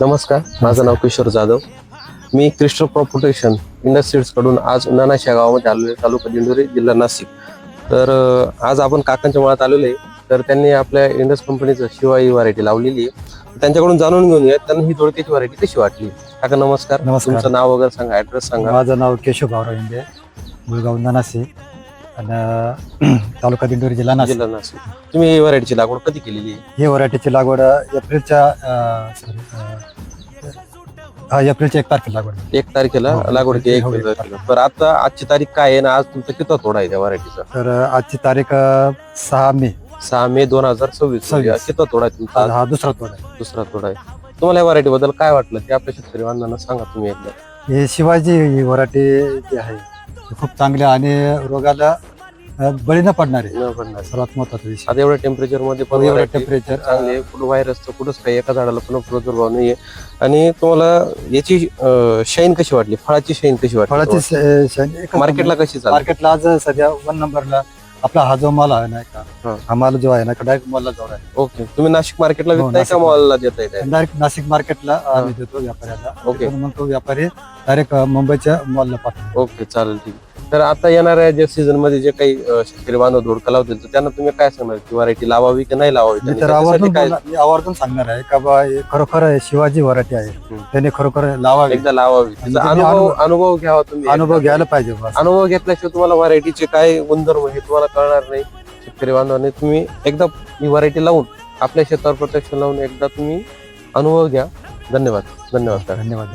नमस्कार, माझं नाव किशोर जाधव. मी crystal crop protection industries कडून आज नानाश या गावामध्ये आलेलो आहे, तालुका दिंडोरी, जिल्हा नाशिक. तर आज आपण काकांच्या मुळात आलेलो आहे. तर त्यांनी आपल्या इंडस कंपनीचं शिवा ही व्हरायटी लावलेली आहे. त्यांच्याकडून जाणून घेऊया त्यांना ही दोडक्याची व्हरायटी कशी वाटली. काका नमस्कार. नमस्कार. तुमचं नाव वगैरे सांगा, ऍड्रेस सांगा. माझं नाव केशव भाऊराव इंडे, मुळगाव नानासी आणि तालुका दिंडोरी, जिल्हा नाशिक. जिल्हा नाशिक. तुम्ही ही व्हरायटीची लागवड कधी केलेली आहे? ही व्हरायटीची लागवड एप्रिलच्या 1 तारखेला लागवड. 1 तारखेला हो, लागवड केली. 1 हो, तारखेला. बरं, आता आजची तारीख काय आहे ना, आज तुमचा किती तोडा आहे त्या व्हरायटीचा? तर आजची तारीख 6 मे. 6 मे 2026. किती तोडा आहे तुमचा? हा दुसरा तोडा आहे. दुसरा तोडा आहे. तुम्हाला या व्हरायटी बद्दल काय वाटलं ते आपल्या शेतकरी बांधवांना सांगा तुम्ही एकदा. हे शिवाजी ही व्हरायटी जी आहे ती खूप चांगली आणि रोगाला बळी न पडणारी न पडणार. सर्वात महत्वाचा विषय. आता एवढ्या टेम्परेचर मध्ये पण एवढं variety टेम्परेचर चांगली आहे. कुठं व्हायरसचं कुठंच काही एका झाडाला पण प्रादुर्भाव नाहीये. आणि तुम्हाला याची शाईन कशी वाटली, फळाची शाईन कशी वाटली, फळाची मार्केटला कशी चालली? मार्केटला आज सध्या 1 नंबरला आपला हा जो माल आहे ना हा. का, हा माल जो आहे ना डायरेक्ट मॉलला जाऊन आहे. ओके, तुम्ही नाशिक मार्केटला हो, विकताय का नाशिक मॉलला देताय काय? डायरेक्ट नाशिक मार्केटला आम्ही देतो व्यापाऱ्याला. ओके. तिथून मग तो व्यापारी डायरेक्ट मुंबईच्या मॉलला पाठवतो. ओके, चालेल, ठीक आहे. तर आता येणाऱ्या ज्या सीझन मध्ये जे काही शेतकरी बांधव धोडका लावतील तर त्यांना तुम्ही काय सांगणार की व्हरायटी लावावी की नाही लावावी? मी त्यांनी तर त्याच्यासाठी काय मी आवर्जून सांगणार आहे का बा हे खरोखर शिवाजी व्हरायटी आहे, त्यांनी खरोखर लावावी, एकदा लावावी. आणि त्याचा तुम्ही अनुभव घ्यावा तुम्ही. अनुभव घ्यायला पाहिजे बस. अनुभव घेतल्याशिवाय तुम्हाला व्हरायटीचे काय गुणधर्म हे तुम्हाला कळणार नाही. शेतकरी बांधवांनी तुम्ही एकदा ही व्हरायटी लावून आपल्या शेतावर प्रोटेक्शन लावून एकदा तुम्ही अनुभव घ्या. धन्यवाद. धन्यवाद. धन्यवाद.